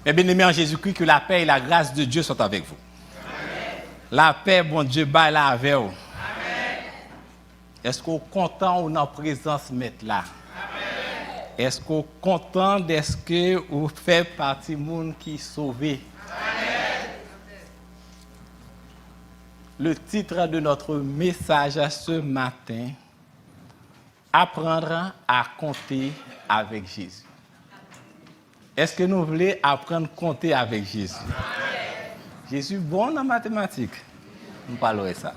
Mes bien-aimés en Jésus-Christ, que la paix et la grâce de Dieu soient avec vous. Amen. La paix, bon Dieu, baille là avec vous. Amen. Est-ce qu'on est content ou en présence mettre là? Amen. Est-ce qu'on est content d'est-ce que vous faites partie du monde qui est sauvé? Amen. Le titre de notre message ce matin, apprendre à compter avec Jésus. Est-ce que nous voulons apprendre à compter avec Jésus? Amen. Jésus bon en mathématiques. Nous parlons de ça.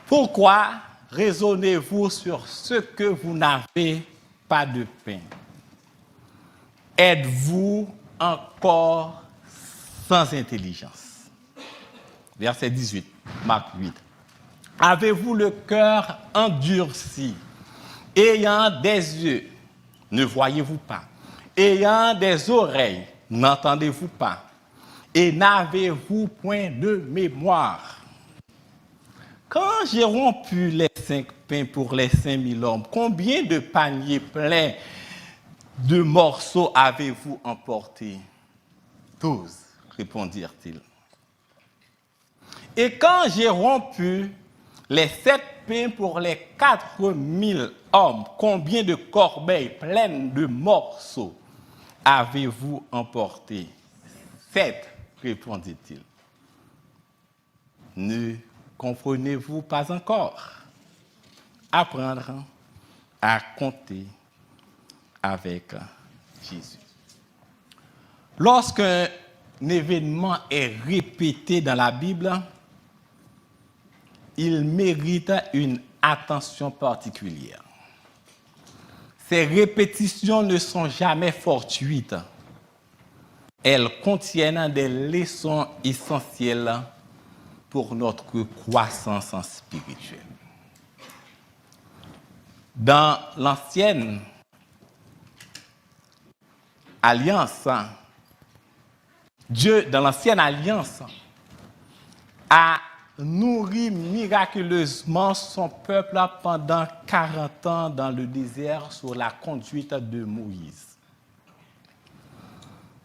Pourquoi raisonnez-vous sur ce que vous n'avez pas de pain? Êtes-vous encore sans intelligence? Verset 18, Marc 8. Avez-vous le cœur endurci? Ayant des yeux, ne voyez-vous pas? Ayant des oreilles, n'entendez-vous pas? Et n'avez-vous point de mémoire? Quand j'ai rompu les 5 pains pour les 5000 hommes, combien de paniers pleins de morceaux avez-vous emporté? 12, répondirent-ils. Et quand j'ai rompu les 7 pains pour les 4000 hommes, combien de corbeilles pleines de morceaux avez-vous emporté? 7, répondit-il. Ne comprenez-vous pas encore? Apprendre à compter avec Jésus. Lorsqu'un événement est répété dans la Bible, il mérite une attention particulière. Ces répétitions ne sont jamais fortuites. Elles contiennent des leçons essentielles pour notre croissance spirituelle. Dans l'ancienne alliance, Dieu, dans l'ancienne alliance, a nourri miraculeusement son peuple pendant 40 ans dans le désert sous la conduite de Moïse.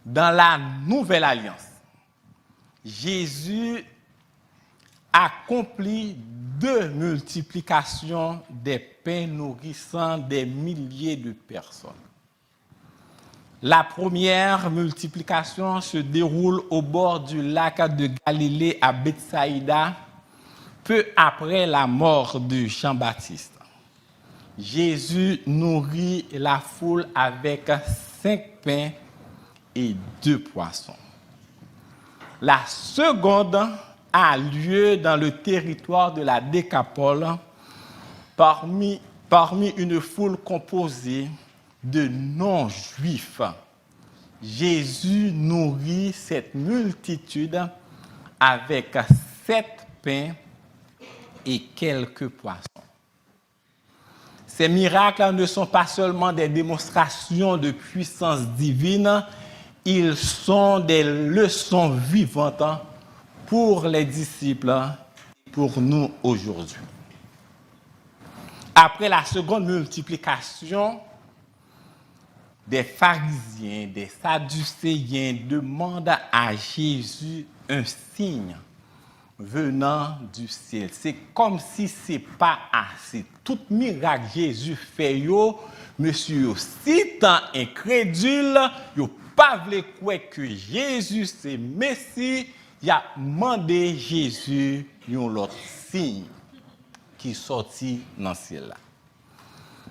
Dans la nouvelle alliance, Jésus accomplit 2 multiplications des pains nourrissant des milliers de personnes. La première multiplication se déroule au bord du lac de Galilée à Bethsaïda, peu après la mort de Jean-Baptiste. Jésus nourrit la foule avec 5 pains et 2 poissons. La seconde a lieu dans le territoire de la Décapole, parmi une foule composée de non-juifs. Jésus nourrit cette multitude avec 7 pains et quelques poissons. Ces miracles ne sont pas seulement des démonstrations de puissance divine, ils sont des leçons vivantes pour les disciples et pour nous aujourd'hui. Après la seconde multiplication, des pharisiens, des sadducéens demandent à Jésus un signe venant du ciel. C'est comme si ce n'est pas assez. Tout miracle Jésus fait, monsieur, si tant incrédule, yo pas voulu croire que Jésus c'est Messie, il a demandé Jésus un autre signe qui sortit dans le ciel là.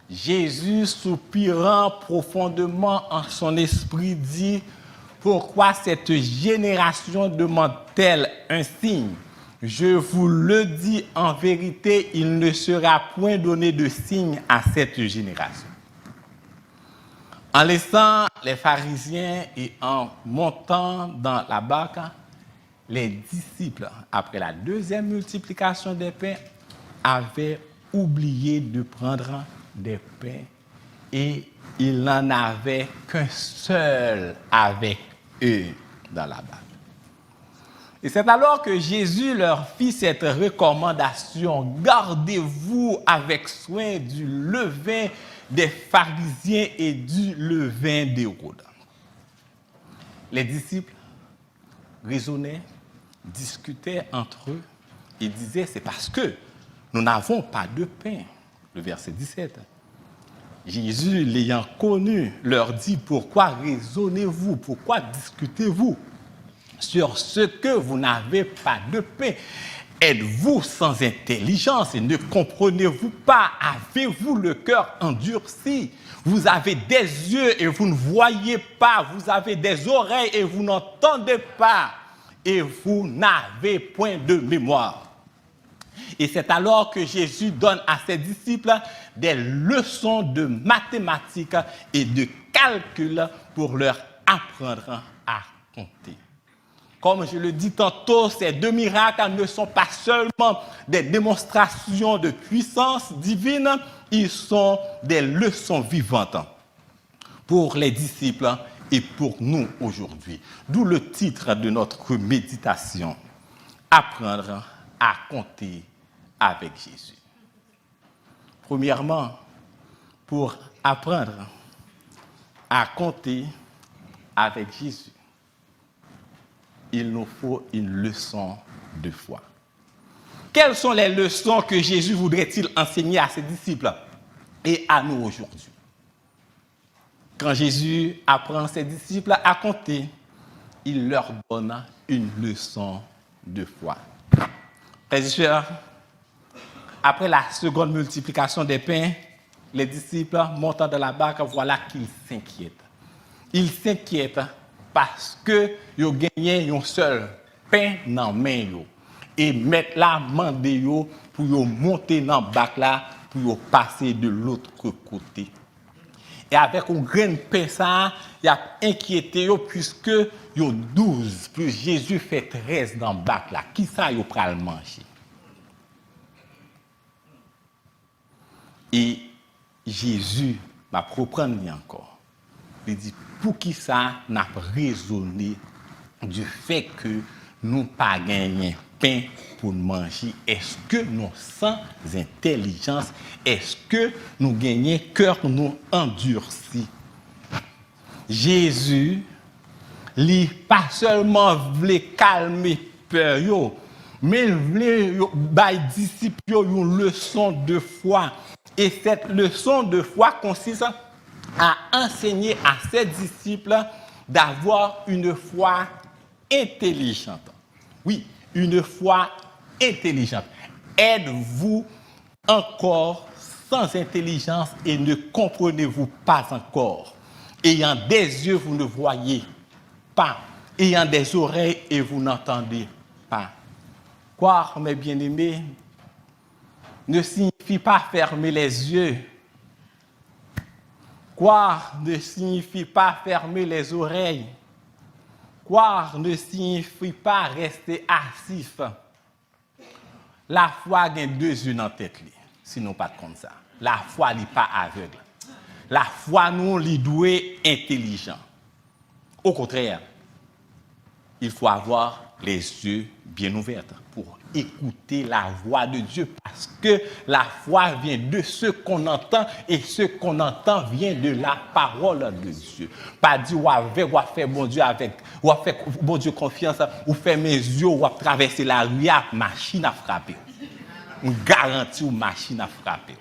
Jésus, soupirant profondément en son esprit, dit: pourquoi cette génération demande-t-elle un signe? Je vous le dis en vérité, il ne sera point donné de signe à cette génération. En laissant les pharisiens et en montant dans la barque, les disciples, après la deuxième multiplication des pains, avaient oublié de prendre des pains et il n'en avait qu'un seul avec eux dans la barque. Et c'est alors que Jésus leur fit cette recommandation: gardez-vous avec soin du levain des pharisiens et du levain d'Hérode. les disciples raisonnaient, discutaient entre eux et disaient, c'est parce que nous n'avons pas de pain. Le verset 17. Jésus, l'ayant connu, leur dit, pourquoi raisonnez-vous, pourquoi discutez-vous sur ce que vous n'avez pas de pain? Êtes-vous sans intelligence et ne comprenez-vous pas? Avez-vous le cœur endurci? Vous avez des yeux et vous ne voyez pas. Vous avez des oreilles et vous n'entendez pas. Et vous n'avez point de mémoire. Et c'est alors que Jésus donne à ses disciples des leçons de mathématiques et de calcul pour leur apprendre à compter. Comme je le dis tantôt, ces deux miracles ne sont pas seulement des démonstrations de puissance divine, ils sont des leçons vivantes pour les disciples et pour nous aujourd'hui. D'où le titre de notre méditation, Apprendre à compter avec Jésus. Premièrement, pour apprendre à compter avec Jésus, il nous faut une leçon de foi. Quelles sont les leçons que Jésus voudrait-il enseigner à ses disciples et à nous aujourd'hui? Quand Jésus apprend ses disciples à compter, il leur donne une leçon de foi. Frères et sœurs, après la seconde multiplication des pains, les disciples montant dans la barque, voilà qu'ils s'inquiètent. Ils s'inquiètent parce que ils ont gagné un seul pain dans la main. Et mettre la main de pour monter dans la barque là, pour passer de l'autre côté. Et avec un grain de pain, ça, il a inquiété puisque il y a 12, plus Jésus fait 13 dans la barque là. Qui ça il va le manger? Et Jésus va reprendre encore. Il dit, pour qui ça n'a pas raisonné du fait que nous pas gagné pain pour manger? Est-ce que nous sans intelligence? Est-ce que nous gagnons cœur nous endurci? Jésus, lui pas seulement voulait calmer peur yo, mais il voulait bailler disciples une leçon de foi. Et cette leçon de foi consiste à enseigner à ses disciples d'avoir une foi intelligente. Oui, une foi intelligente. Êtes-vous encore sans intelligence et ne comprenez-vous pas encore? Ayant des yeux, vous ne voyez pas. Ayant des oreilles et vous n'entendez pas. Croire, mes bien-aimés, ne signifie pas fermer les yeux. Croire ne signifie pas fermer les oreilles. Croire ne signifie pas rester passif. La foi a deux yeux dans la tête, sinon pas comme ça. La foi n'est pas aveugle. La foi, nous, est douée intelligent. Au contraire, il faut avoir les yeux bien ouverts pour écouter la voix de Dieu, parce que la foi vient de ce qu'on entend et ce qu'on entend vient de la parole de Dieu. Pas dire ou faire bon Dieu avec, ou faire bon Dieu confiance, ou faire mes yeux, ou traverser la rue, machine à frapper. On garantit une machine à frapper.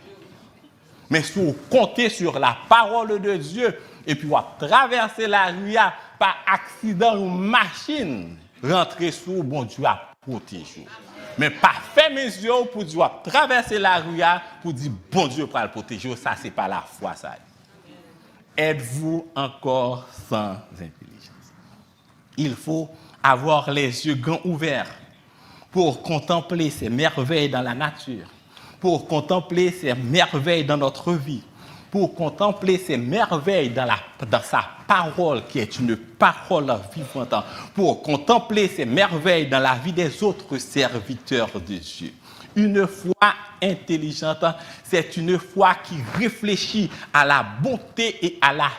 Mais si vous comptez sur la parole de Dieu et puis vous traversez la rue par accident, une machine rentrer sur bon Dieu à protéger. Mais pas faire mes yeux pour dire traverser la rue pour dire bon Dieu pour le protéger, ça c'est pas la foi ça. Êtes-vous encore sans intelligence? Il faut avoir les yeux grands ouverts pour contempler ces merveilles dans la nature, pour contempler ces merveilles dans notre vie, pour contempler ces merveilles dans sa parole qui est une parole vivante, pour contempler ces merveilles dans la vie des autres serviteurs de Dieu. Une foi intelligente, c'est une foi qui réfléchit à la bonté et à la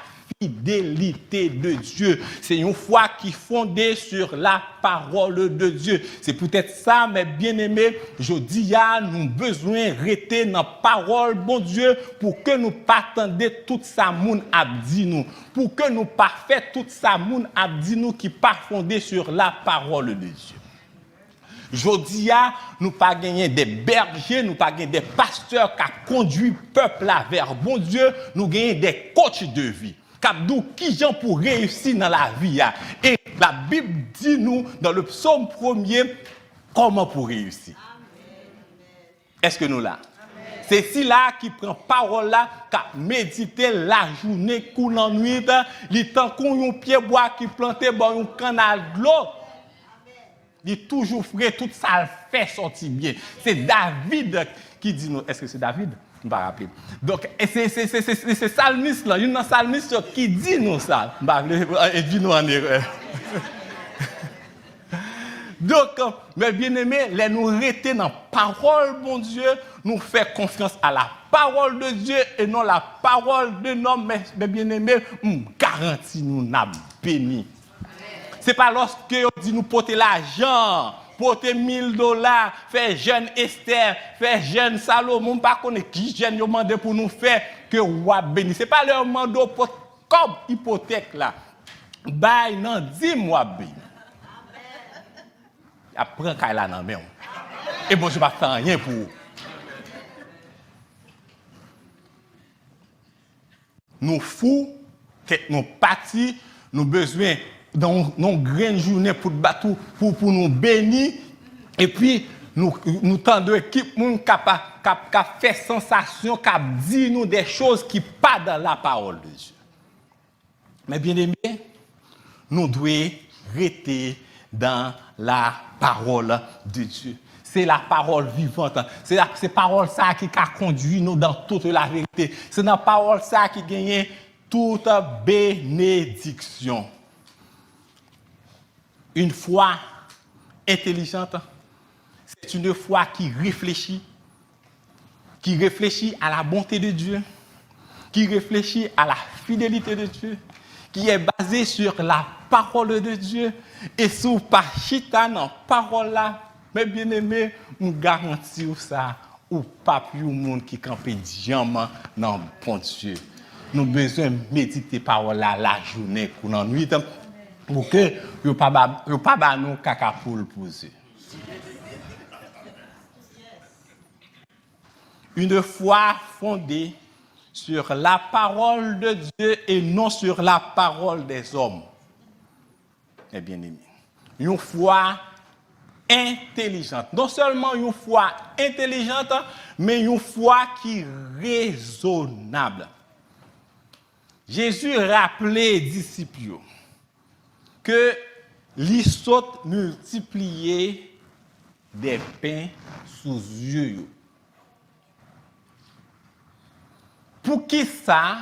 fidélité de Dieu. C'est une foi qui est fondée sur la parole de Dieu. C'est peut-être ça, mes bien-aimés, je dis, nous avons besoin de rester dans la parole, bon Dieu, pour que nous pas attendions tout ça, moun a dit nous. Pour que nous pas fait tout ça, moun a dit nous, qui pas fondé sur la parole de Dieu. Jodi a, nous pas gagner des bergers, nous pas gagner des pasteurs qui conduisent le peuple vers bon Dieu, nous gagnons des coachs de vie. Kabdou qui gens pour réussir dans la vie a. Et la Bible dit nous dans le psaume 1er comment pour réussir. Est-ce que nous là? C'est si là qui prend parole là, qui médite la journée, coup la nuit, il temps qu'on un pied bois qui planté dans un canal de l'eau. Il est toujours frais, tout ça le fait sortir bien. C'est David qui dit nous. Est-ce que c'est David? Je ne vais pas rappeler. Donc, c'est Salmiste là. Il y a un Salmiste qui dit nous ça. Et dit nous en erreur. Donc, mes bien-aimés, les nous rester dans la parole, bon Dieu, nous faire confiance à la parole de Dieu et non la parole de l'homme. Mes bien-aimés, garantis nous n'a béni. C'est pas lorsque on dit nous porter l'argent, porter $1000, faire jeune Esther, faire jeune Salomon, pas connaître qui jeune yo mandé pour nous faire que roi béni. C'est pas leur mando pour comme hypothèque là. Bail nan 10 mois béni. Après kay là nan même. Et bon je pas faire rien pour vous. Nous fous que nous partis, nous besoin dans nos grandes journées pour nous bénir et puis nous tendons équipe qui fait sensation qui dit nous des choses qui pas dans la parole de Dieu. Mais bien aimé, nous devons rester dans la parole de Dieu. C'est la parole vivante. C'est la parole ça qui a conduit nous dans toute la vérité. C'est la parole ça qui gagne toute bénédiction. Une foi intelligente, c'est une foi qui réfléchit à la bonté de Dieu, qui réfléchit à la fidélité de Dieu, qui est basée sur la parole de Dieu. Et si vous pas chita dans la parole là, mes bien-aimés, nous garantissons ça, ou pas plus au monde qui campe diamant dans le bon Dieu. Nous avons besoin de méditer parole là la journée ou la nuit. Pour que yo pas nous caca pour le poser. Une foi fondée sur la parole de Dieu et non sur la parole des hommes. Eh bien aimé. Une foi intelligente. Non seulement une foi intelligente, mais une foi qui est raisonnable. Jésus rappelait aux disciples que l'issot multipliait des pains sous yeux. Pour qui ça,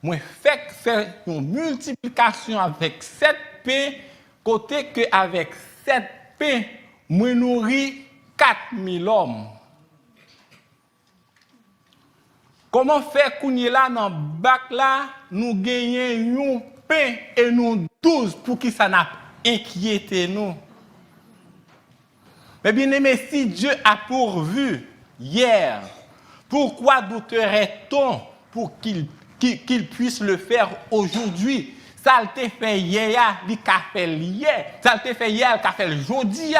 moi faire une multiplication avec 7 pains, côté que avec 7 pains, moi nourris 4000 hommes. Comment faire qu'on y là dans bac là, nous gagnons un pain et nous 12 pour qui ça n'a inquiété nous. Mais bien aimé, si Dieu a pourvu hier, pourquoi douterait-on pour qu'il puisse le faire aujourd'hui? Ça le fait hier, il a fait hier. Ça le fait hier, il a fait aujourd'hui.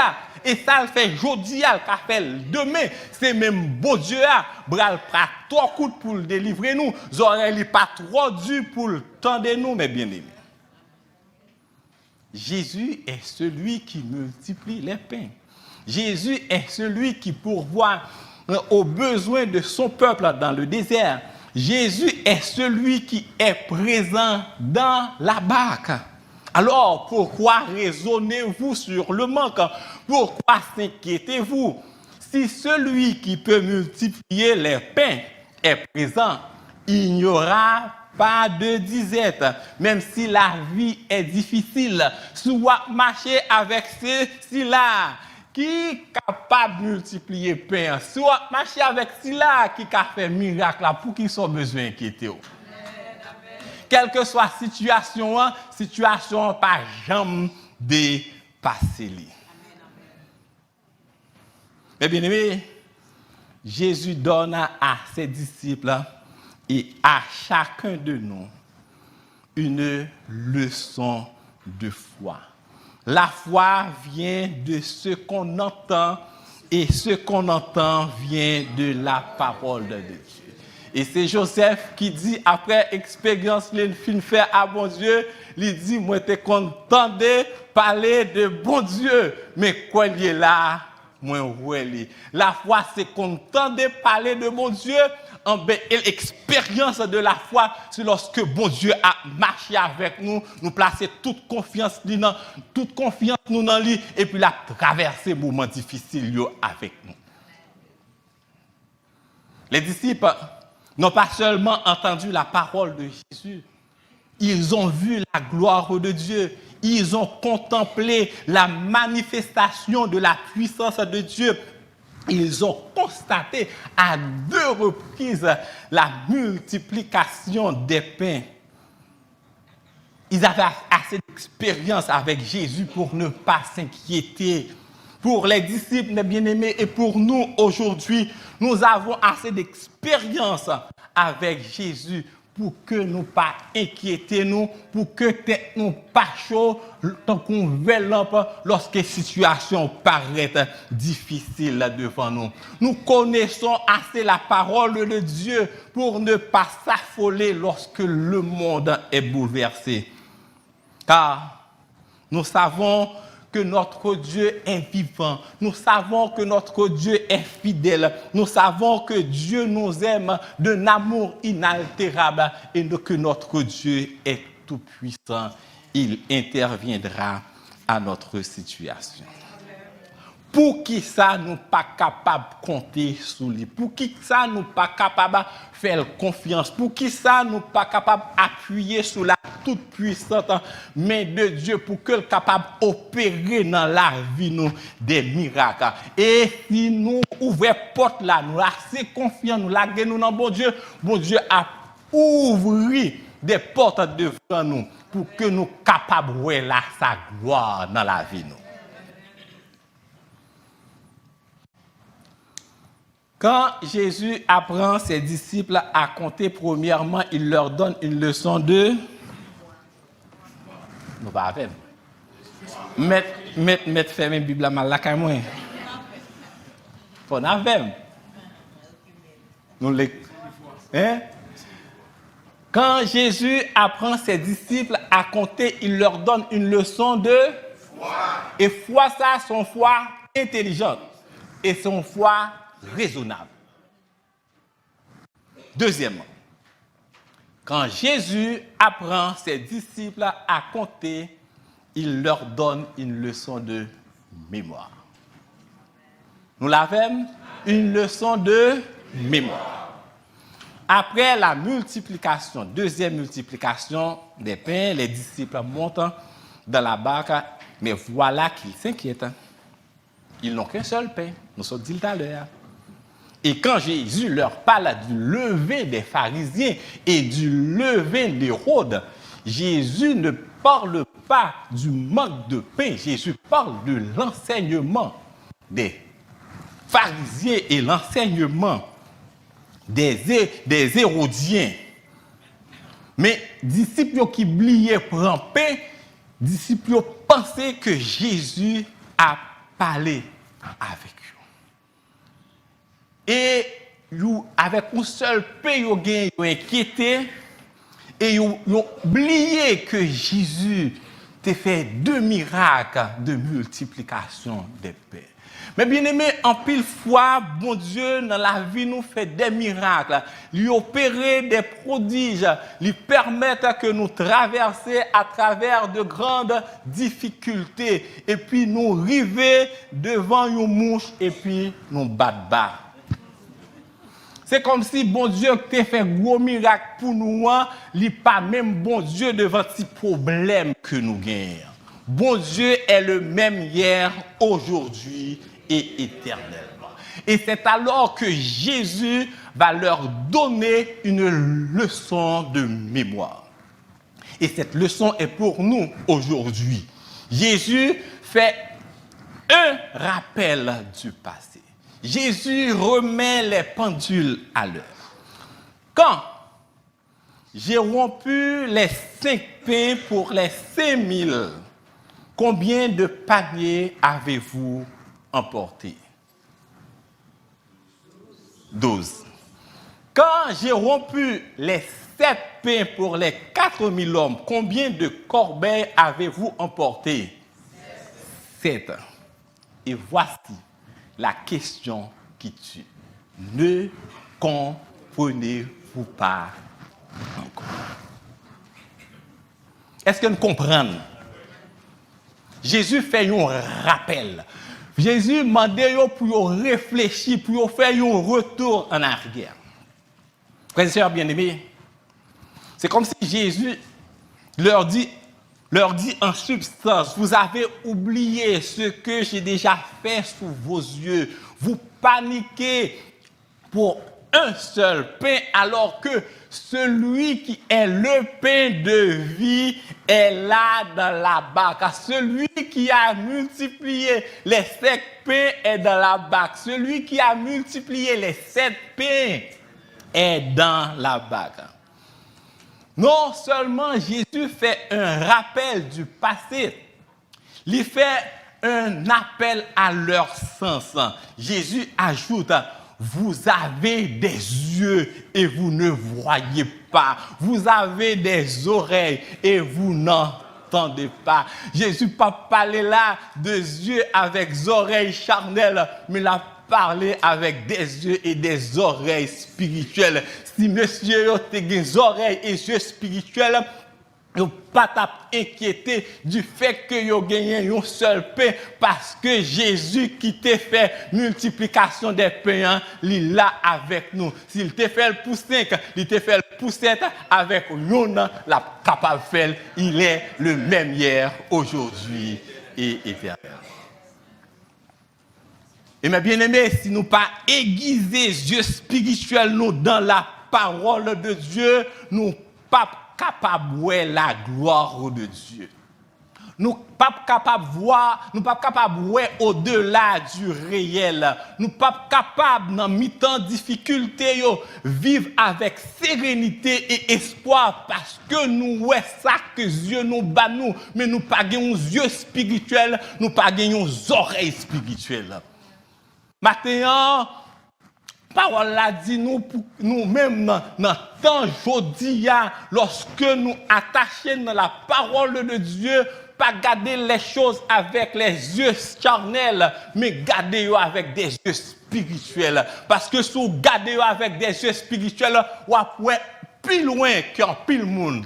Et ça le fait aujourd'hui, il a fait demain. C'est même beau Dieu, bral pas trop court pour le délivrer nous. Oreilles pas trop dur pour le tendre nous, mais bien aimé. Jésus est celui qui multiplie les pains. Jésus est celui qui pourvoit aux besoins de son peuple dans le désert. Jésus est celui qui est présent dans la barque. Alors, pourquoi raisonnez-vous sur le manque? Pourquoi s'inquiétez-vous? Si celui qui peut multiplier les pains est présent, il n'y aura pas de disette. Même si la vie est difficile, soit marcher avec ceci-là, qui est capable de multiplier pain, soit marcher avec cela qui a fait miracle là pour qui sont besoin inquiéter. quelle que soit la situation pas jamais dépasser lui. Mais bien aimé, Jésus donne à ses disciples et à chacun de nous une leçon de foi. La foi vient de ce qu'on entend et ce qu'on entend vient de la parole de Dieu. Et c'est Joseph qui dit, après expérience, il fin faire à bon Dieu, il dit, moi, t'es content de parler de bon Dieu, mais quand il est là, moi, ouais, la foi, c'est content de parler de bon Dieu, l'expérience de la foi, c'est lorsque bon Dieu a marché avec nous, nous placer toute confiance nous dans lui, et puis la traverser moments difficiles avec nous. Les disciples n'ont pas seulement entendu la parole de Jésus, ils ont vu la gloire de Dieu, ils ont contemplé la manifestation de la puissance de Dieu. Ils ont constaté à 2 reprises la multiplication des pains. Ils avaient assez d'expérience avec Jésus pour ne pas s'inquiéter. Pour les disciples bien-aimés et pour nous aujourd'hui, nous avons assez d'expérience avec Jésus pour que nous pas inquiéter nous, pour que tête nous pas chaud tant qu'on veut lampe lorsque la situation paraît difficile devant nous. Nous connaissons assez la parole de Dieu pour ne pas s'affoler lorsque le monde est bouleversé. Car nous savons que notre Dieu est vivant. Nous savons que notre Dieu est fidèle. Nous savons que Dieu nous aime d'un amour inaltérable et que notre Dieu est tout-puissant. Il interviendra à notre situation. Pour qui ça nous pas capable de compter sur lui? Pour qui ça nous pas capable de faire confiance? Pour qui ça nous pas capable d'appuyer sur la toute puissante main de Dieu pour qu'elle capable d'opérer dans la vie nous des miracles? Et si nous ouvrons porte là, nous assez confiants, nous laguer nous dans bon Dieu a ouvert des portes devant nous pour que nous capables de voir sa gloire dans la vie nous. Quand Jésus apprend ses disciples à compter, premièrement, il leur donne une leçon de... Nous pas avec. Mettre fermer la Bible mal là quand moi. Faut avec. Nous les hein? Quand Jésus apprend ses disciples à compter, il leur donne une leçon de foi. Et foi ça, son foi intelligente et son foi raisonnable. Deuxièmement, quand Jésus apprend ses disciples à compter, il leur donne une leçon de mémoire. Nous l'avons, une leçon de mémoire. Après la multiplication, deuxième multiplication des pains, les disciples montent dans la barque, mais voilà qu'ils s'inquiètent. Ils n'ont qu'un seul pain, nous sommes dit tout à l'heure. Et quand Jésus leur parle du levain des pharisiens et du levain d'Hérode, Jésus ne parle pas du manque de pain, Jésus parle de l'enseignement des pharisiens et l'enseignement des Hérodiens. Mais disciples qui oubliaient prendre pain, disciples pensaient que Jésus a parlé avec eux. Et avec un seul pain, ils ont inquiété et ils ont oublié que Jésus a fait 2 miracles de multiplication des pains. Mais bien aimé, en pile fois, bon Dieu, dans la vie, nous fait des miracles, lui opérer des prodiges, lui permettre que nous traversions à travers de grandes difficultés, et puis nous arriver devant une mouche, et puis nous battre bas. C'est comme si bon Dieu t'a fait un gros miracle pour nous, il n'est pas même bon Dieu devant ces problèmes que nous gagnons. Bon Dieu est le même hier, aujourd'hui et éternellement. Et c'est alors que Jésus va leur donner une leçon de mémoire. Et cette leçon est pour nous aujourd'hui. Jésus fait un rappel du passé. Jésus remet les pendules à l'heure. Quand j'ai rompu les 5 pains pour les 5000, combien de paniers avez-vous emporté? 12. Quand j'ai rompu les 7 pains pour les 4000 hommes, combien de corbeilles avez-vous emporté? 7. Et voici la question qui tue. Ne comprenez-vous pas encore? Est-ce que nous comprenons? Jésus fait un rappel. Jésus demande pour réfléchir, pour faire un retour en arrière. Frères et sœurs bien-aimés, c'est comme si Jésus leur dit en substance, vous avez oublié ce que j'ai déjà fait sous vos yeux. Vous paniquez pour un seul pain alors que celui qui est le pain de vie est là dans la barque. Celui qui a multiplié les 5 pains est dans la barque. Celui qui a multiplié les 7 pains est dans la barque. Non seulement Jésus fait un rappel du passé, il fait un appel à leur sens. Jésus ajoute, vous avez des yeux et vous ne voyez pas. Vous avez des oreilles et vous n'entendez pas. Jésus pas parlé là de yeux avec des oreilles charnelles, mais il a parlé avec des yeux et des oreilles spirituelles. Si monsieur a des oreilles et yeux spirituels, vous pas inquiété du fait que vous gagnez un seul pain parce que Jésus qui t'a fait multiplication des pains, il est là avec nous. S'il t'a fait pour 5, il t'a fait pour 7 avec nous, la capable de faire, il est le même hier, aujourd'hui et éternel. Et mes bien-aimés, si nous pas aiguiser les yeux spirituels nous dans la parole de Dieu, nous pas capable de voir la gloire de Dieu. Nous pas capable de voir, nous pas capable de voir au-delà du réel. Nous pas capable dans mi-temps difficulté vivre avec sérénité et espoir parce que nous voyons ça que Dieu nous bat nous, mais nous pas gagnons yeux spirituels, nous pas gagnons oreilles spirituelles. Maintenant, parole la dit nous-mêmes dans le temps jodi, lorsque nous attachons dans la parole de Dieu, pas garder les choses avec les yeux charnels, mais garder avec des yeux spirituels. Parce que si vous gardez avec des yeux spirituels, vous pouvez plus loin qu'en pile monde.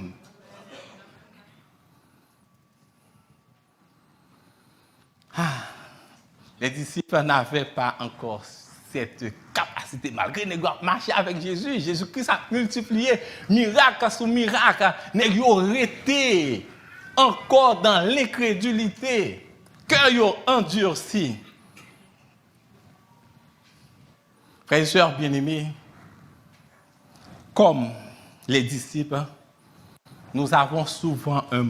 Les disciples n'avaient pas encore cette capacité, malgré qu'ils ont marché avec Jésus. Jésus-Christ a multiplié miracle sur miracle. Ils ont resté encore dans l'incrédulité. Cœur ont endurci. Frères et sœurs bien-aimés, comme les disciples, nous avons souvent un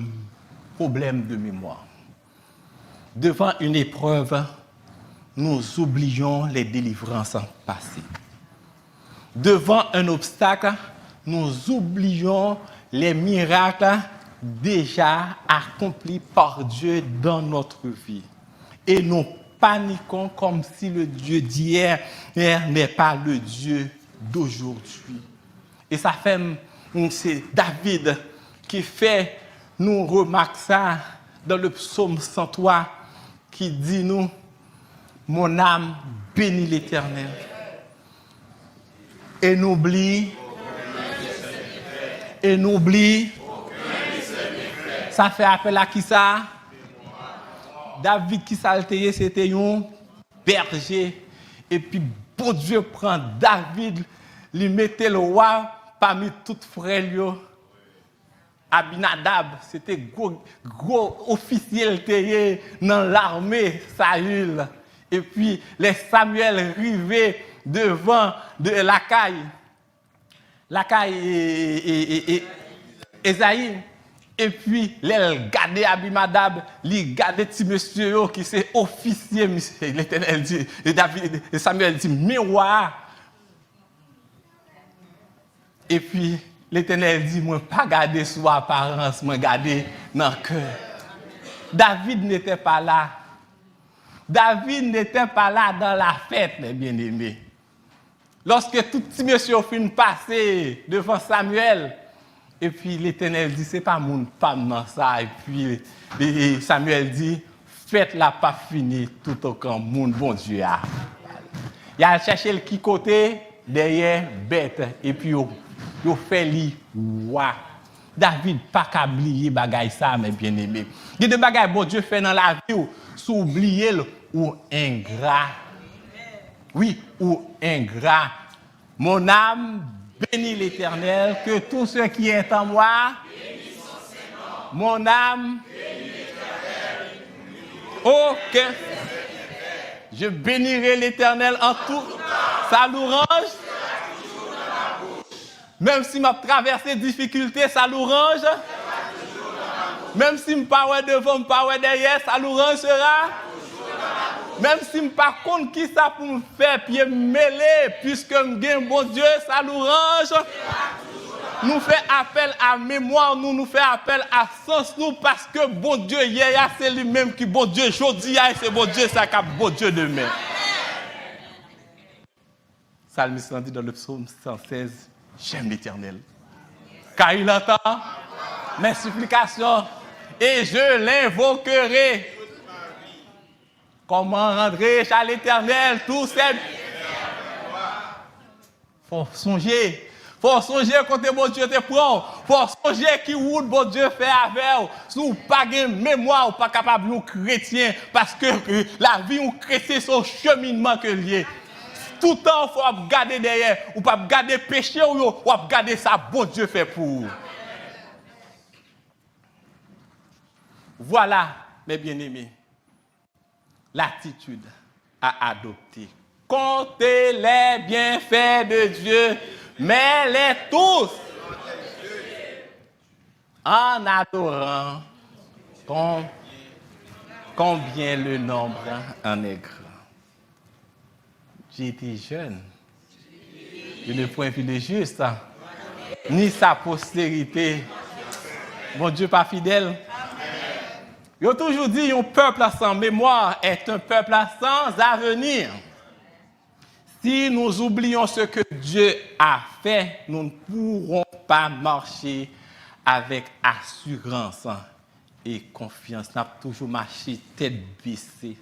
problème de mémoire. Devant une épreuve, nous oublions les délivrances passées. Devant un obstacle, nous oublions les miracles déjà accomplis par Dieu dans notre vie. Et nous paniquons comme si le Dieu d'hier n'est pas le Dieu d'aujourd'hui. Et ça fait, c'est David qui fait nous remarquer ça dans le psaume 103 qui dit nous, mon âme bénit l'Éternel et n'oublie ça fait appel à qui ça? David qui s'altérait, c'était un berger et puis bon Dieu prend David, lui mettait le roi parmi toutes frères. Abinadab, c'était gros officiel dans l'armée Saül. Et puis les Samuel arrivaient devant de Lacaille et Esaïe. Et puis, elle gardait Abimadab, il gardait petit monsieur qui c'est officier, l'Éternel dit, et Samuel dit, miroir. Et puis, l'Éternel dit, moi, pas garder sous apparence, moi, garder dans le cœur. David n'était pas là. David n'était pas là dans la fête, mes bien-aimés. Lorsque tout petit monsieur fin passé devant Samuel, et puis l'Éternel dit, c'est pas mon femme dans ça. Et puis Samuel dit, faites la pas fini tout au camp, mon bon Dieu. Il a cherché le qui côté derrière bête. Et puis il fait lui, ouah. David pas qu'à oublier bagay ça, mes bien-aimés. Il y a des bagages bon Dieu fait dans la vie, sous oublier ou ingrat. Oui, ou ingrat. Mon âme bénit l'Éternel, que tout ce qui est en moi, mon âme, ok, je bénirai l'Éternel en tout sa louange. Même si m'a traversé difficultés, ça louange. Même si je ne suis pas devant, je ne suis pas derrière, ça louange sera. Même si je ne sais pas qui ça pour me faire, puis mêler, puisque je suis bon Dieu, ça louange. Nous fait appel à mémoire, nous fait appel à sens, nous, parce que bon Dieu, hier, c'est lui-même qui bon Dieu, aujourd'hui, c'est bon Dieu, ça qui bon Dieu demain. Psalmiste dit dans le psaume 116, j'aime l'Éternel. Car il entend mes supplications et je l'invoquerai. Comment rentrer à l'Éternel tous ces... Faut songer quand bon Dieu te prend. Faut songer qui route bon Dieu fait avec. Si vous pas de mémoire, ou pas capable de chrétien, parce que la vie ou chrétien c'est un cheminement que lié. Tout le temps, il faut garder derrière, ou pas garder péché, ou garder ça, bon Dieu fait pour vous. Voilà, mes bien-aimés, l'attitude à adopter. Comptez les bienfaits de Dieu, mais les tous en adorant combien le nombre en est grand. J'ai été jeune. Je ne point vu de juste, ni sa postérité. Mon Dieu pas fidèle. Il a toujours dit un peuple sans mémoire est un peuple sans avenir. Si nous oublions ce que Dieu a fait, nous ne pourrons pas marcher avec assurance et confiance. Nous avons toujours marché tête baissée.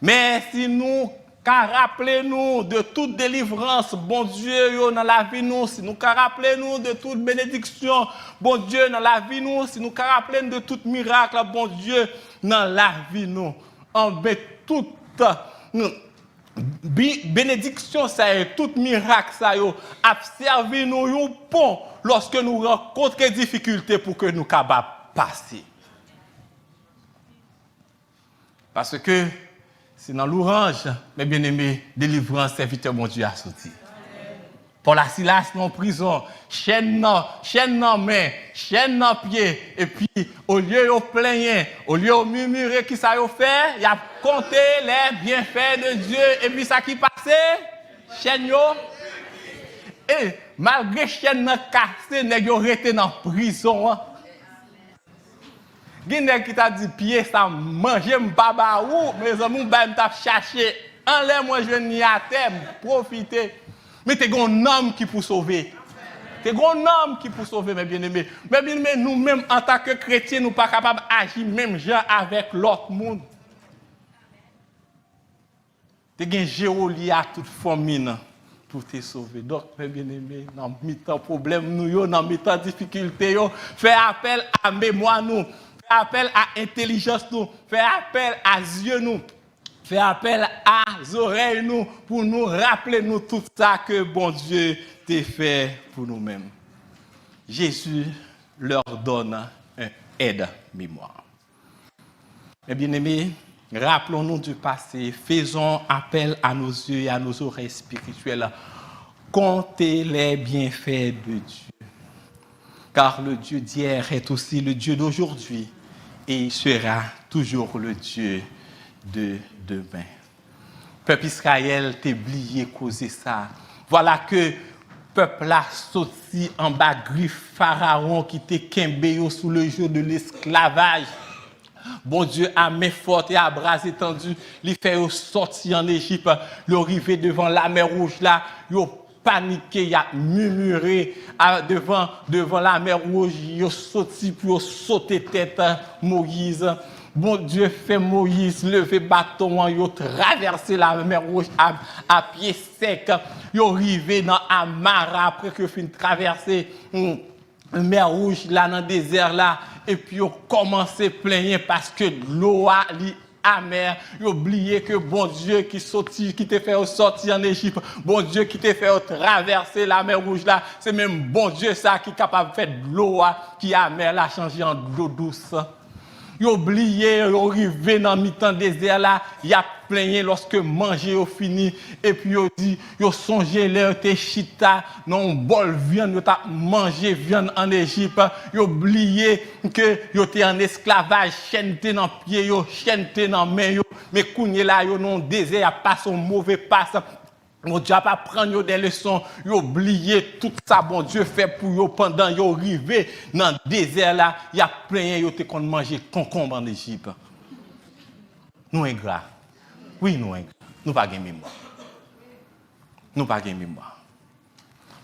Mais si nous rappelez-nous de toute délivrance, bon Dieu, dans la vie, nous, si nous rappelez-nous de toute bénédiction, bon Dieu, dans la vie, nous, si nous rappelez-nous de tout miracle, bon Dieu, dans la vie, nous, en toute bénédiction, ça est, tout miracle, ça est, observez nous un pont lorsque nous rencontrons des difficultés pour que nous capables passer. Parce que c'est dans l'orange, mes bien-aimés, délivrance, serviteur, mon Dieu, a sorti. Pour la Silas, en prison, chaîne dans main, chaîne dans pied, et puis, au lieu de plaigner, au lieu de murmurer qui ça a fait, il a compté les bienfaits de Dieu, et puis ça qui passait, chaîne yo. Et malgré chaîne cassée, nèg yo resté dans prison. Gine qui t'a dit pied ça manger m'baba ou mes amis m't'a chercher en l'air moi je n'y à terre profiter mais t'es un homme qui pour sauver t'es un homme qui pour sauver mes bien-aimés nous même en tant que chrétiens nous pas capable agir même gens avec l'autre monde t'es un géoli à toute famille pour te sauver donc mes bien-aimés dans mi-temps problème nous yo dans mi-temps difficulté yo fait appel à mémoire nous fait appel à intelligence nous, fait appel à yeux nous, fait appel à oreilles nous pour nous rappeler nous tout ça que bon Dieu t'a fait pour nous-mêmes. Jésus leur donne un aide mémoire. Mes bien-aimés, rappelons-nous du passé, faisons appel à nos yeux et à nos oreilles spirituelles. Comptez les bienfaits de Dieu. car le Dieu d'hier est aussi le Dieu d'aujourd'hui et il sera toujours le Dieu de demain. Peuple Israël, t'es oublié causer ça. Voilà que peuple là sorti en bas griffe pharaon qui t'est kembe sous le joug de l'esclavage. Bon Dieu a main forte et à bras étendus, il fait sortir en Égypte, il arrivé devant la mer rouge là, il paniqué, il a murmuré devant la mer rouge, il sorti pour sauter tête Moïse. Bon Dieu fait Moïse lever bâton, il a traversé la mer rouge à pied sec, il est arrivé dans Amara après que fin traverser la mer rouge là dans le désert là et puis il a commencé à plaigner parce que l'eau a amère, il a oublié que bon Dieu qui t'a fait sortir en Égypte, bon Dieu qui t'a fait traverser la mer rouge là, c'est même bon Dieu ça qui est capable de faire de l'eau qui amère la changer en eau douce. Il a oublié, il est arrivé dans le mi-temps désert là, il a plaigné lorsque manger au fini et puis il dit, il a songé l'air te chita dans un bol viande, il a mangé viande en Égypte, il a oublié que il était en esclavage, chaîne dans pied, chaîne dans main, mais kounye là, il dans désert, il passe un mauvais passe. Bon Dieu n'a pas prendre des leçons, il a oublié tout ça, bon Dieu fait pour eux pendant qu'ils arrivé dans le désert là, il a plein de te qu'on manger concombre en Égypte. Nous ingrats. Oui, nous ingrats. Nous pas gain mémoire. Nous pas gain mémoire.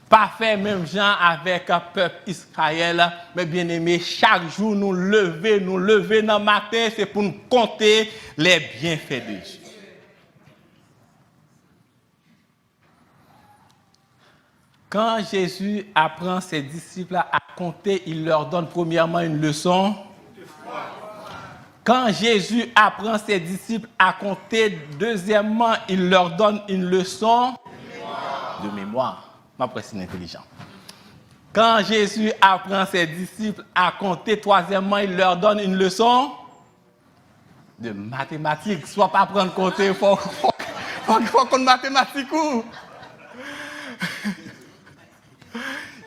Pas fait même gens avec le peuple Israël, mais bien aimé, chaque jour nous lever dans le matin, c'est pour nous compter les bienfaits de Dieu. Quand Jésus apprend ses disciples à compter, il leur donne premièrement une leçon. Quand Jésus apprend ses disciples à compter, deuxièmement, il leur donne une leçon de mémoire. Ma presse intelligent. Quand Jésus apprend ses disciples à compter, troisièmement, il leur donne une leçon de mathématiques. Soit pas apprendre à compter, il faut qu'on mathématiques ou.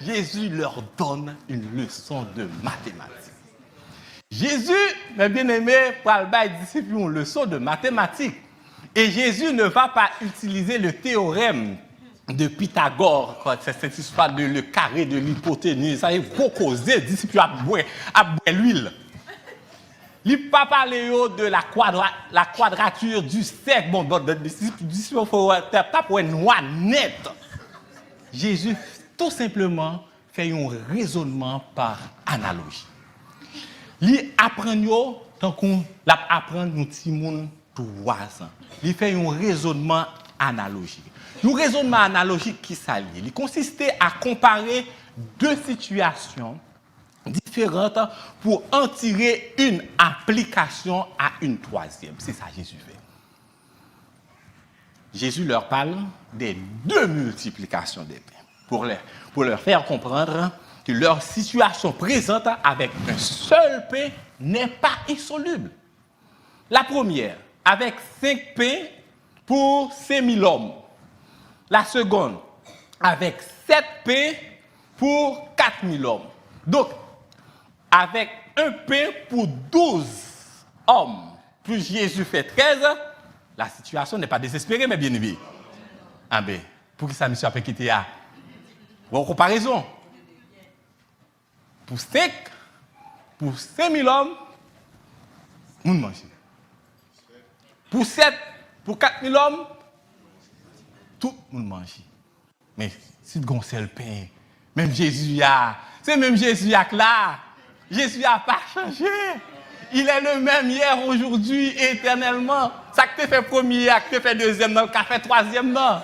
Jésus leur donne une leçon de mathématiques. Jésus, mes bien-aimés, pour les disciples une leçon de mathématiques. Et Jésus ne va pas utiliser le théorème de Pythagore, c'est cette histoire de le carré de l'hypoténuse. Ça est pour causer, les disciples à boire l'huile. Il ne va pas parler de la quadrature du cercle. Bon, les disciples, il faut pas pour une noix nette. Jésus tout simplement fait un raisonnement par analogie. Il apprend tant qu'on apprend nous petit monde 3 ans. Il fait un raisonnement analogique. Un raisonnement analogique qui s'allie. Il consistait à comparer deux situations différentes pour en tirer une application à une troisième. C'est ça que Jésus fait. Jésus leur parle des deux multiplications des pains. Pour leur faire comprendre que leur situation présente avec un seul pain n'est pas insoluble. La première, avec 5 pains pour 5000 hommes. La seconde, avec 7 pains pour 4000 hommes. Donc, avec un pain pour 12 hommes, plus Jésus fait 13, la situation n'est pas désespérée, mais bien aimé. Ah ben, pour qui ça, monsieur, a pas quitté à bon, comparaison. Pour 5, pour 5000 hommes, nous mangeons. Pour 7, pour 4000 hommes, tout le monde mange. Mais si tu as le pain, même Jésus c'est même Jésus là. Jésus n'a pas changé. Il est le même hier, aujourd'hui, éternellement. Ça que tu fait premier, que tu fait deuxième, ça que tu fait troisième, non.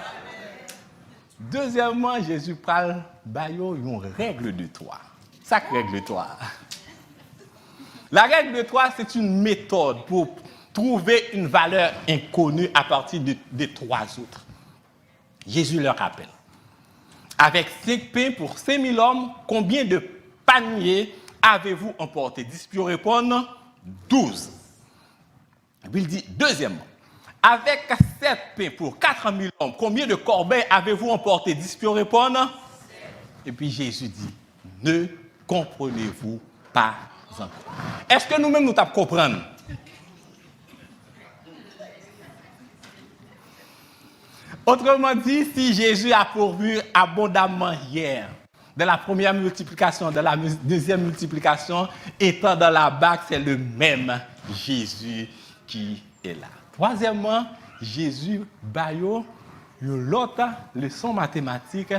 Deuxièmement, Jésus parle une règle de 3. Ça règle de 3. La règle de 3, c'est une méthode pour trouver une valeur inconnue à partir des 3 autres. Jésus leur rappelle. Avec 5 pains pour 5000 hommes, combien de paniers avez-vous emporté? 10 pour répondre, 12. Et puis il dit, deuxièmement, avec 7 pains pour 4000 hommes, combien de corbeilles avez-vous emporté? 10 pour répondre. Et puis Jésus dit, ne comprenez-vous pas encore. Est-ce que nous-mêmes nous comprenons? Autrement dit, si Jésus a pourvu abondamment hier, de la première multiplication, de la deuxième multiplication, étant dans la barque, c'est le même Jésus qui est là. Troisièmement, Jésus baille l'autre leçon mathématique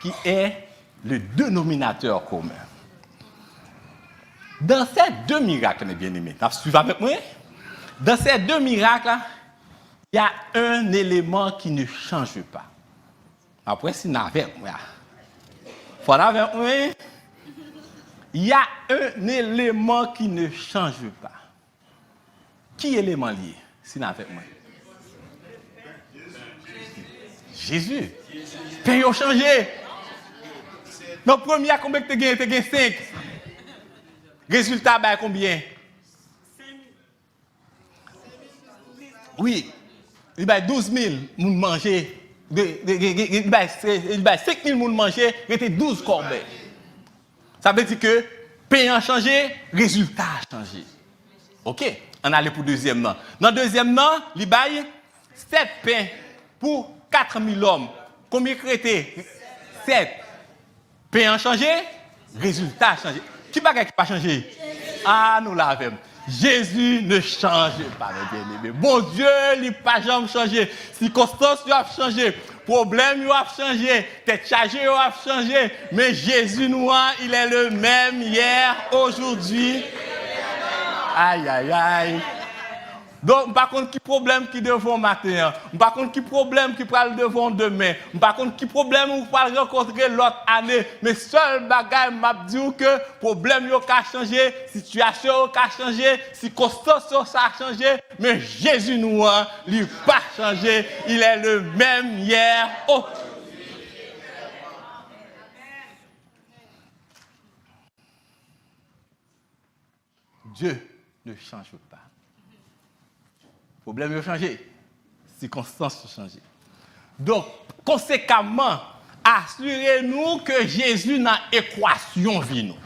qui est le dénominateur commun. Dans ces deux miracles, mes bien-aimés, vous suivez avec moi? Dans ces deux miracles, il y a un élément qui ne change pas. Après, si vous avez moi, il y a un élément qui ne change pas. Qui est l'élément lié? Si vous avez moi. Jésus. Paye a changé. Dans le premier, combien tu as gagné? 5. Résultat, ben, combien? Oui. Il y a 12 000 moun manger. Il y a 5 000 moun manger, il y a 12 corbeilles. Ça veut dire que payant a changé, résultat a changé. OK, on allait pour deuxième nom. Dans le deuxième nom, il y a 7 pains pour 4 000 hommes. Combien créé? 7. Pain a changé, résultat a changé. Qui bagaille qui pas changé? Ah, nous l'avons. Jésus ne change pas, mes bien-aimés. Bon Dieu, il n'a pas jamais changé. Circonstances ont changé. Problèmes ont changé. Tête chargée ont changé. Mais Jésus, nous, il est le même hier, aujourd'hui. Aïe, aïe, aïe. Donc, par contre, qui problème qui devant matin, par contre, qui problème qui parle devant demain, par contre, qui problème vous parlez rencontrer l'autre année, mais seul bagage m'a dit que problème yo ka changé, situation ka changé, circonstance ça a changé, mais Jésus nous il pas changé, il est le même hier. Oh. Dieu ne change pas. Problème a changé, circonstances ont changé. Donc, conséquemment, assurez-nous que Jésus dans l'équation vit nous.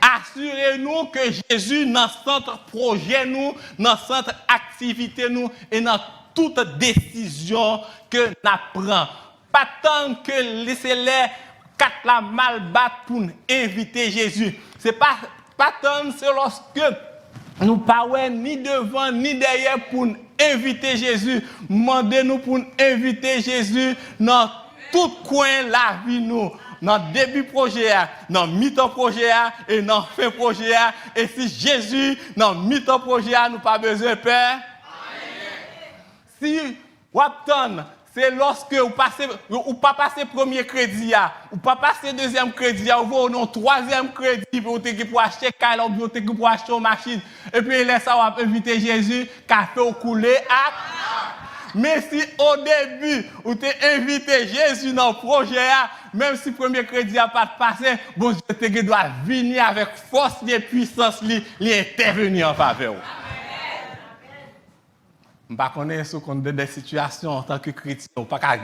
Assurez-nous que Jésus dans le centre projet nous, dans le centre activité nous et dans toute décision que nous prenons. Pas tant que laissez-les quatre la mal battre pour inviter Jésus. C'est pas tant c'est lorsque nous ne ni devant ni derrière pour inviter Jésus. Demandez-nous pour inviter Jésus dans tout coin de la vie nous. Dans le début projet, dans le mi-temps projet et dans le fin projet. Et si Jésus, dans le mi-temps projet, nous pas besoin de peur. Si Wapton, c'est lorsque vous passez, ou pas passer premier crédit, ou pas passer deuxième crédit, ou vous non troisième crédit pour acheter un ou pour acheter une machine. Et puis là ça va inviter Jésus, café au couler à. Mais si au début, vous t'es invité Jésus dans le projet, même si le premier crédit n'a pas passé, bon Dieu doit venir avec force et puissance, lui intervenir en faveur. Je ne connais pas des situations en tant que chrétien. On ne peut pas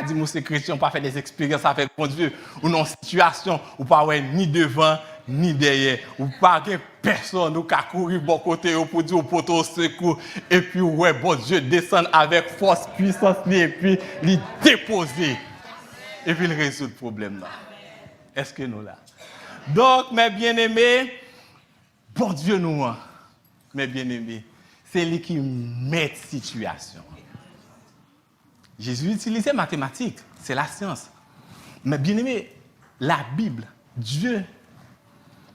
dire que c'est chrétien, on ne peut pas faire des expériences avec mon Dieu. Ou dans une situation où on ne peut pas ni devant ni derrière. Ou pas personne qui a couru bon côté pour dire au poteau secours. Et puis, ouais, bon Dieu descend avec force, puissance, et puis il déposer. Et puis il résout le problème là. Est-ce que nous là? Donc, mes bien-aimés, bon Dieu nous, mes bien-aimés. C'est lui qui met situation. Jésus utilisait mathématiques, c'est la science. Mais bien aimé, la Bible, Dieu,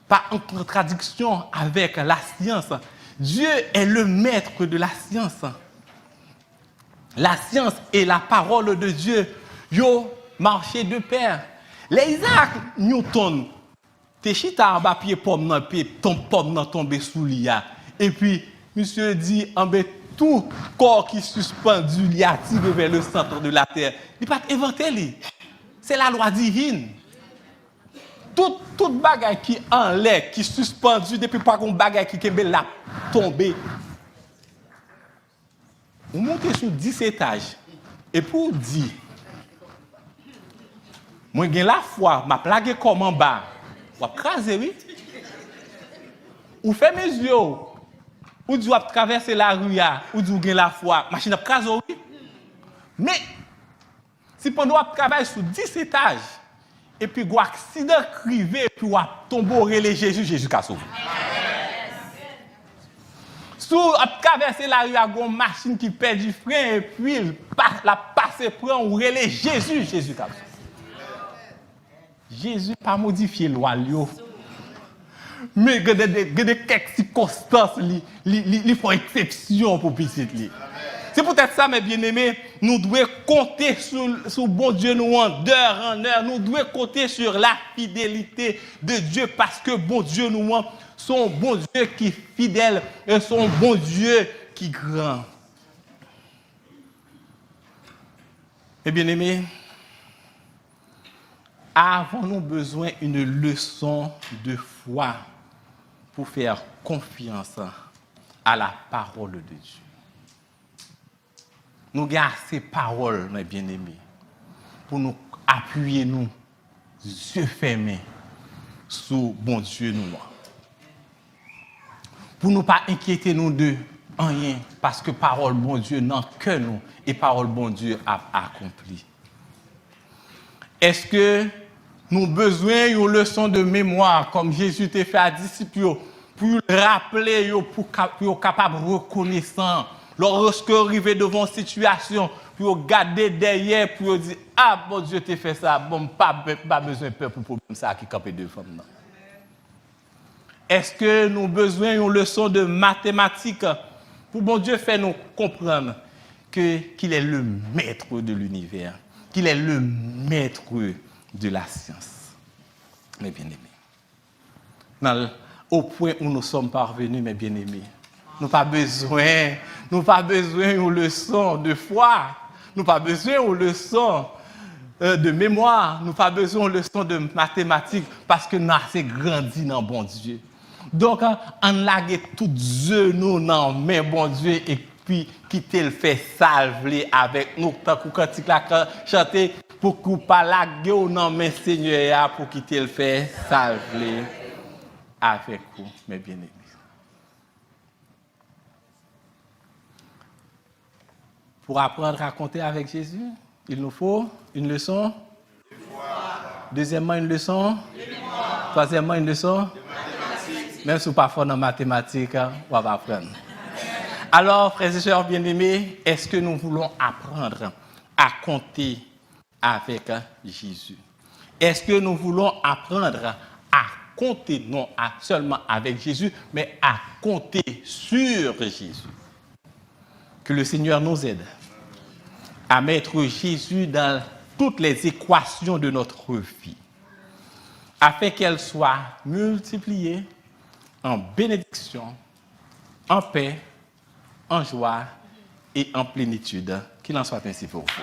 pas en contradiction avec la science. Dieu est le maître de la science. La science et la parole de Dieu, yo marché de pair. Les Isaac Newton, t'es chita en bas pied pomme nan pied, ton pomme nan tomber sous l'ia. Et puis monsieur dit, en bas, tout corps qui est suspendu, il a tiré vers le centre de la terre. Il n'a pas inventé. C'est la loi divine. Tout bagage qui est en l'air, qui est suspendu, depuis pas qu'on bagage qui est là, tombé. On monte sur 10 étages. Et pour dire, moi, j'ai la foi, ma plague comme en bas. Ou craser, oui. Ou fait mes yeux. Ou tu vas traverser la rue, ou tu as la foi, machine à craser, oui. Mais, si pendant que tu travailles sur 10 étages, et puis un accident crivé, puis tu tomber les Jésus, Jésus a sauvé. Si tu traverses la rue, il y a une machine qui perd du frein, et puis la passe prend, ou les Jésus, Jésus a sauvé. Jésus n'a pas modifié la loi. Mais il y a quelques circonstances qui font exception pour petit. C'est peut-être ça, mes bien-aimés, nous devons compter sur bon Dieu nous d'heure en heure. Nous devons compter sur la fidélité de Dieu parce que bon Dieu nous son bon Dieu qui est fidèle et son bon Dieu qui est grand. Mes bien-aimés, avons-nous besoin d'une leçon de foi pour faire confiance à la parole de Dieu? Nous avons ces paroles, mes bien-aimés, pour nous appuyer, nous, yeux fermés, sur bon Dieu nous. Pour ne pas inquiéter nous de rien, parce que parole bon Dieu n'a que nous, et parole bon Dieu a accompli. Est-ce que nous avons besoin d'une leçon de mémoire, comme Jésus t'a fait à disciples, pour rappeler, pour être capable de reconnaissant? Lorsque vous arrivez devant une situation, pour regarder derrière, pour dire, ah, bon Dieu t'a fait ça, bon, pas besoin de peur pour problème ça qui campe deux femmes. Est-ce que nous avons besoin d'une leçon de mathématiques pour bon Dieu faire nous comprendre qu'il est le maître de l'univers, qu'il est le maître de la science? Mes bien-aimés, au point où nous sommes parvenus, mes bien-aimés, nous n'avons pas besoin d'une leçon de foi, nous n'avons pas besoin d'une leçon de mémoire, nous n'avons pas besoin d'une leçon de mathématiques parce que nous avons grandi dans bon Dieu. Donc, on lague tout Dieu nous dans main bon Dieu et puis quitter le fait salver avec nous tant que cantique la chanter pour qu'on pas lague dans main Seigneur pour quitter le fait salver avec vous, mes bien-aimés. Pour apprendre à compter avec Jésus, il nous faut une leçon. Deuxièmement, une leçon. Troisièmement, une leçon. Même si vous n'êtes pas fort dans la mathématique, on va apprendre. Alors, frères et sœurs bien-aimés, est-ce que nous voulons apprendre à compter avec Jésus? Est-ce que nous voulons apprendre à compter, non seulement avec Jésus, mais à compter sur Jésus? Que le Seigneur nous aide à mettre Jésus dans toutes les équations de notre vie, afin qu'elle soit multipliée en bénédiction, en paix, en joie et en plénitude. Qu'il en soit ainsi pour vous.